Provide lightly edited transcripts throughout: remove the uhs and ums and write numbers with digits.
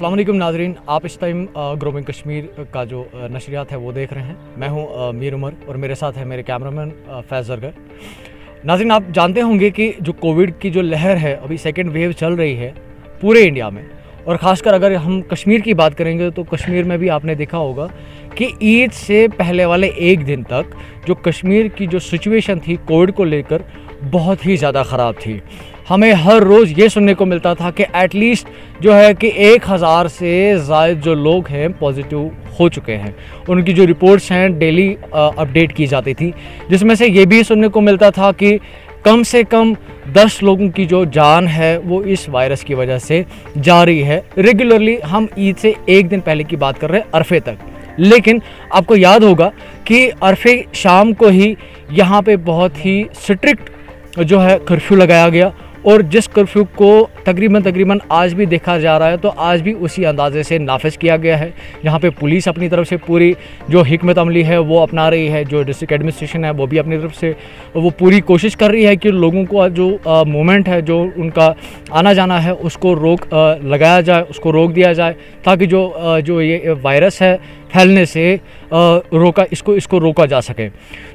अस्सलाम वालेकुम नाज़रीन, आप इस टाइम ग्रोविंग कश्मीर का जो नशरियात है वो देख रहे हैं। मैं हूं मीर उमर और मेरे साथ है मेरे कैमरामैन फैज़ ज़रगर। नाज़रीन, आप जानते होंगे कि जो कोविड की जो लहर है अभी सेकेंड वेव चल रही है पूरे इंडिया में, और ख़ासकर अगर हम कश्मीर की बात करेंगे तो कश्मीर में भी आपने देखा होगा कि ईद से पहले वाले एक दिन तक जो कश्मीर की जो सिचुएशन थी कोविड को लेकर बहुत ही ज़्यादा ख़राब थी। हमें हर रोज़ ये सुनने को मिलता था कि एटलीस्ट जो है कि 1000 से ज़ायद जो लोग हैं पॉजिटिव हो चुके हैं। उनकी जो रिपोर्ट्स हैं डेली अपडेट की जाती थी, जिसमें से ये भी सुनने को मिलता था कि कम से कम 10 लोगों की जो जान है वो इस वायरस की वजह से जा रही है। रेगुलरली हम ईद से एक दिन पहले की बात कर रहे हैं, अरफे तक। लेकिन आपको याद होगा कि अरफे शाम को ही यहाँ पे बहुत ही स्ट्रिक्ट जो है कर्फ्यू लगाया गया, और जिस कर्फ्यू को तकरीबन आज भी देखा जा रहा है तो आज भी उसी अंदाजे से नाफिज किया गया है। यहाँ पे पुलिस अपनी तरफ से पूरी जो हिकमत अमली है वो अपना रही है, जो डिस्ट्रिक्ट एडमिनिस्ट्रेशन है वो भी अपनी तरफ से वो पूरी कोशिश कर रही है कि लोगों को जो मूवमेंट है, जो उनका आना जाना है, उसको लगाया जाए, उसको रोक दिया जाए, ताकि जो ये वायरस है फैलने से इसको रोका जा सके।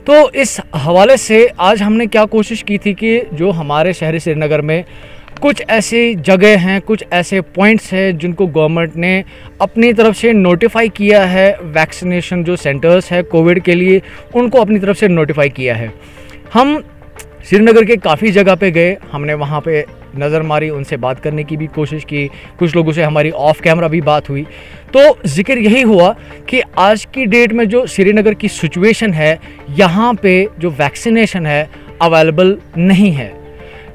तो इस हवाले से आज हमने क्या कोशिश की थी कि जो हमारे शहर श्रीनगर में कुछ ऐसी जगह हैं, कुछ ऐसे पॉइंट्स हैं जिनको गवर्नमेंट ने अपनी तरफ से नोटिफाई किया है, वैक्सीनेशन जो सेंटर्स है कोविड के लिए उनको अपनी तरफ से नोटिफाई किया है। हम श्रीनगर के काफ़ी जगह पे गए, हमने वहाँ पे नज़र मारी, उनसे बात करने की भी कोशिश की, कुछ लोगों से हमारी ऑफ कैमरा भी बात हुई। तो जिक्र यही हुआ कि आज की डेट में जो श्रीनगर की सिचुएशन है, यहाँ पे जो वैक्सीनेशन है अवेलेबल नहीं है।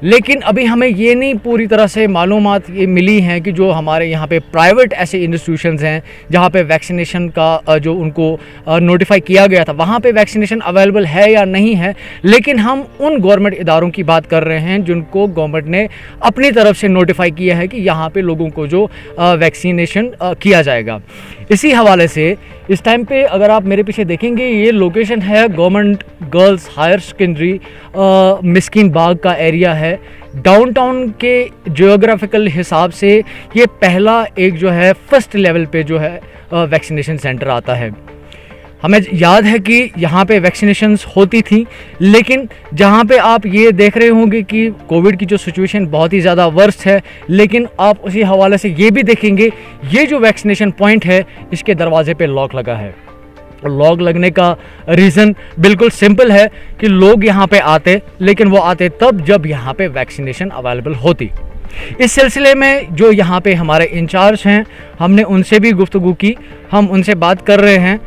लेकिन अभी हमें ये नहीं पूरी तरह से मालूमात ये मिली हैं कि जो हमारे यहाँ पे प्राइवेट ऐसे इंस्टीट्यूशंस हैं जहाँ पे वैक्सीनेशन का जो उनको नोटिफाई किया गया था वहाँ पे वैक्सीनेशन अवेलेबल है या नहीं है। लेकिन हम उन गवर्नमेंट इदारों की बात कर रहे हैं जिनको गवर्नमेंट ने अपनी तरफ से नोटिफाई किया है कि यहाँ पे लोगों को जो वैक्सीनेशन किया जाएगा। इसी हवाले से इस टाइम पे अगर आप मेरे पीछे देखेंगे, ये लोकेशन है government girls higher secondary Miskin बाग का एरिया है। डाउनटाउन के जियोग्राफिकल हिसाब से ये पहला एक जो है फर्स्ट लेवल पे जो है वैक्सीनेशन सेंटर आता है। हमें याद है कि यहाँ पे वैक्सीनेशंस होती थी, लेकिन जहाँ पे आप ये देख रहे होंगे कि कोविड की जो सिचुएशन बहुत ही ज़्यादा वर्स्ट है, लेकिन आप उसी हवाले से ये भी देखेंगे ये जो वैक्सीनेशन पॉइंट है इसके दरवाजे पे लॉक लगा है। लॉक लगने का रीज़न बिल्कुल सिंपल है कि लोग यहाँ पे आते, लेकिन वो आते तब जब यहाँ पे वैक्सीनेशन अवेलेबल होती। इस सिलसिले में जो यहाँ पे हमारे इंचार्ज हैं हमने उनसे भी गुफ्तगू की, हम उनसे बात कर रहे हैं।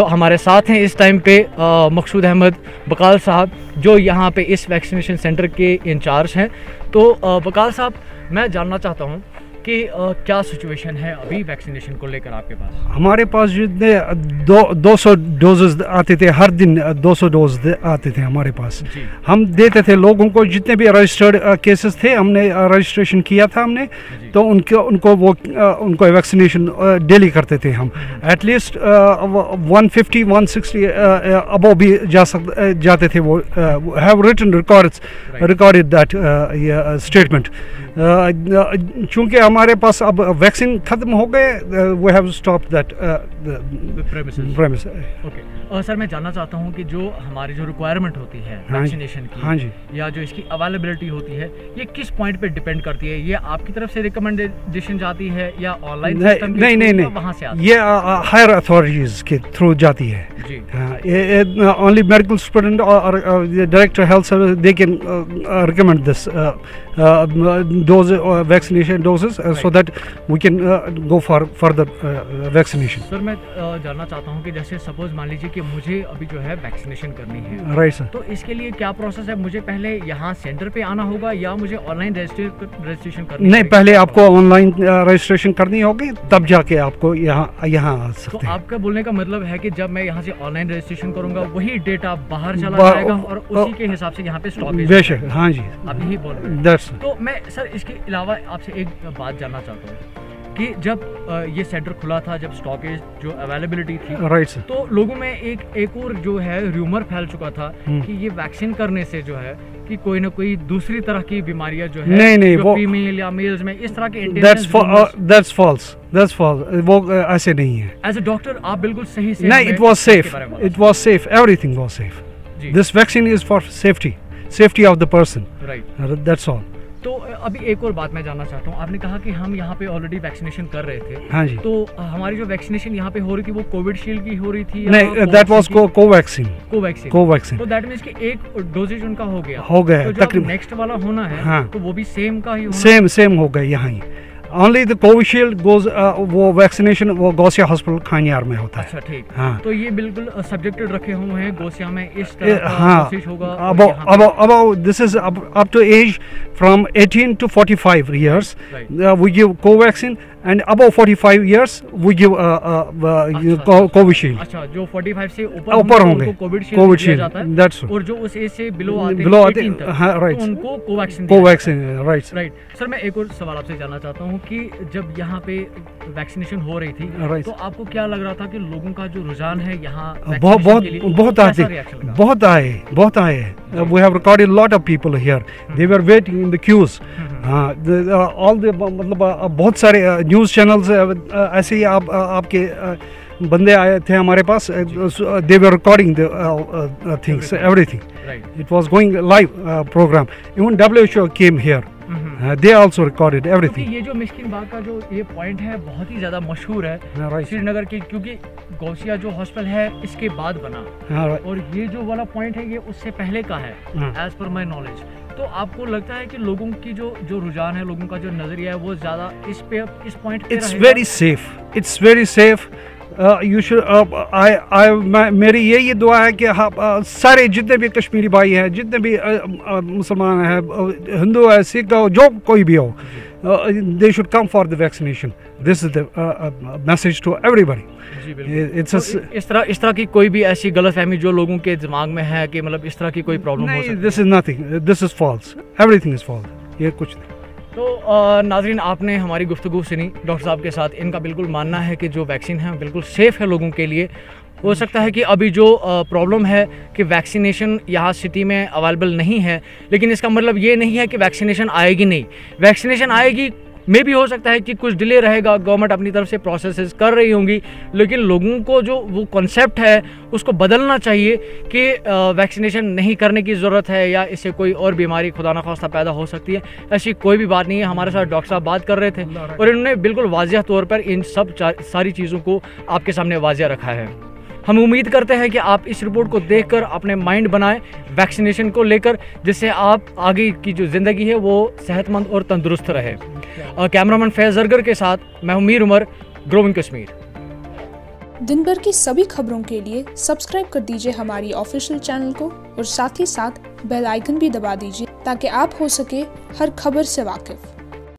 हमारे साथ हैं इस टाइम पे मकसूद अहमद बकाल साहब, जो यहाँ पे इस वैक्सीनेशन सेंटर के इंचार्ज हैं। तो बकाल साहब, मैं जानना चाहता हूँ कि क्या सिचुएशन है अभी वैक्सीनेशन को लेकर आपके पास? हमारे पास जितने 200 डोजेस आते थे, हर दिन 200 डोज आते थे हमारे पास। हम देते थे लोगों को, जितने भी रजिस्टर्ड केसेस थे हमने रजिस्ट्रेशन किया था हमने, तो उनको वैक्सीनेशन डेली करते थे हम। एटलीस्ट 150-160 अबव भी जाते थे। वो have written recorded that statement. चूँकि हमारे पास अब वैक्सीन खत्म हो गए, we have stop that premise. Okay sir, मैं जानना चाहता हूँ कि जो हमारी जो रिक्वायरमेंट होती है वैक्सीनेशन की, हाँ जी, या जो इसकी अवेलेबिलिटी होती है, ये किस पॉइंट पे डिपेंड करती है? ये आपकी तरफ से रिकमेंडेशन जाती है या ऑनलाइन सिस्टम के थ्रू वहाँ से आती है? ये हायर अथॉरिटीज के थ्रू जाती है जी। ओनली मेडिकल स्टूडेंट और director health service they can recommend this dose vaccination doses so that we can go for further vaccination. Sir, मैं जानना चाहता हूँ कि जैसे सपोज मान लीजिए कि मुझे अभी जो है वैक्सीनेशन करनी है, राइट सर, तो इसके लिए क्या प्रोसेस है? मुझे पहले यहाँ सेंटर पे आना होगा या मुझे ऑनलाइन रजिस्ट्रेशन करनी? नहीं, पहले आपको ऑनलाइन रजिस्ट्रेशन करनी होगी, तब जाके आपको यहाँ आ सकते हैं। तो आपका बोलने का मतलब है कि जब मैं यहाँ से ऑनलाइन रजिस्ट्रेशन करूँगा वही डेटा बाहर चला जाएगा और उसी के हिसाब से यहाँ पे स्टॉपेज? बेशक, हाँ जी, आप यही बोल रहे हैं। तो मैं सर इसके अलावा आपसे एक बात जानना चाहता हूँ कि जब ये सेंटर खुला था, जब स्टॉकेज जो अवेलेबिलिटी थी, राइट सर, तो लोगों में एक और जो है र्यूमर फैल चुका था कि ये वैक्सीन करने से जो है कि कोई ना कोई दूसरी तरह की बीमारियां जो है नहीं जो वो फीमेल या मेल्स में इस तरह के दैट्स फॉल्स वो ऐसे नहीं है। एज अ डॉक्टर आप बिल्कुल सही से नहीं, it was safe, everything was safe. This vaccine is for safety of the person, right, that's all. तो अभी एक और बात मैं जानना चाहता हूँ, आपने कहा कि हम यहाँ पे ऑलरेडी वैक्सीनेशन कर रहे थे। हाँ जी। तो हमारी जो वैक्सीनेशन यहाँ पे हो रही थी वो कोविशील्ड की हो रही थी? नहीं, दैट वाज कोवैक्सीन। तो दैट मींस कि एक डोजेज उनका हो गया तो तकरीबन नेक्स्ट वाला होना है। हाँ। तो वो भी सेम का ही होना? सेम हो गया यहाँ ही। ओनली द कोविशील्ड गोज वो वैक्सीनेशन वो गौसिया हॉस्पिटल खानियार में होता है। अच्छा ठीक। हाँ। तो ये बिल्कुल सब्जेक्टेड रखे हुए हैं गौसिया में इस तरह का हाँ, कोशिश होगा। अब this is up to age from 18 to 45 years, we give Covaxin, and above 45 years we give Covishield. अच्छा, जो 45 से ऊपर होंगे कोविशील्ड दिया जाता है, that's और जो उस एज से बिलो आते हैं हाँ, right, तो उनको कोवैक्सीन राइट। सर मैं एक और सवाल आपसे जानना चाहता हूँ कि जब यहाँ पे वैक्सीनेशन हो रही थी तो आपको क्या लग रहा था कि लोगों का जो रुझान है यहाँ बहुत आए we have recorded a lot of people here, they were waiting in the queues. all the मतलब बहुत सारे न्यूज़ चैनल्स ऐसे ही आपके बंदे आए थे हमारे पास, they were recording the things, everything. It was going live program. Even WHO came here. They also recorded everything. ये जो मिस्किन बाग का जो ये पॉइंट है बहुत ही ज़्यादा मशहूर है श्रीनगर की, क्योंकि गौसिया जो हॉस्पिटल है इसके बाद बना, और ये जो वाला पॉइंट है ये उससे पहले का है एज पर माई नॉलेज। तो आपको लगता है कि लोगों की जो रुझान है, लोगों का जो नजरिया है वो ज़्यादा इस पॉइंट पे It's very safe. You should मेरी यही दुआ है कि सारे जितने भी कश्मीरी भाई हैं, जितने भी मुसलमान हैं, हिंदू है, सिख हो, जो कोई भी हो, they should come for the vaccination. This is the message to everybody. It's इस तरह की कोई भी ऐसी गलतफहमी जो लोगों के दिमाग में है कि मतलब इस तरह की कोई प्रॉब्लम हो सकती है? This is nothing. This is false. Everything is false. ये कुछ नहीं। तो नाजरीन आपने हमारी गुफ्तगू सुनी डॉक्टर साहब के साथ। इनका बिल्कुल मानना है कि जो वैक्सीन है बिल्कुल सेफ़ है लोगों के लिए। हो सकता है कि अभी जो प्रॉब्लम है कि वैक्सीनेशन यहाँ सिटी में अवेलेबल नहीं है, लेकिन इसका मतलब ये नहीं है कि वैक्सीनेशन आएगी नहीं। वैक्सीनेशन आएगी, मे भी हो सकता है कि कुछ डिले रहेगा, गवर्नमेंट अपनी तरफ से प्रोसेसेस कर रही होंगी, लेकिन लोगों को जो वो कॉन्सेप्ट है उसको बदलना चाहिए कि वैक्सीनेशन नहीं करने की ज़रूरत है या इससे कोई और बीमारी खुदा न खास्ता पैदा हो सकती है। ऐसी कोई भी बात नहीं है। हमारे साथ डॉक्टर साहब बात कर रहे थे और इन्होंने बिल्कुल वाज़ेह तौर पर इन सब सारी चीज़ों को आपके सामने वाज़ेह रखा है। हम उम्मीद करते हैं कि आप इस रिपोर्ट को देखकर अपने माइंड बनाएं वैक्सीनेशन को लेकर, जिससे आप आगे की जो ज़िंदगी है वो सेहतमंद और तंदुरुस्त रहे। कैमरामैन फैज़ ज़रगर के साथ मैं हूं मीर उमर, ग्रोविंग कश्मीर। दिन भर की सभी खबरों के लिए सब्सक्राइब कर दीजिए हमारी ऑफिशियल चैनल को और साथ ही साथ बेल आइकन भी दबा दीजिए ताकि आप हो सके हर खबर से वाकिफ।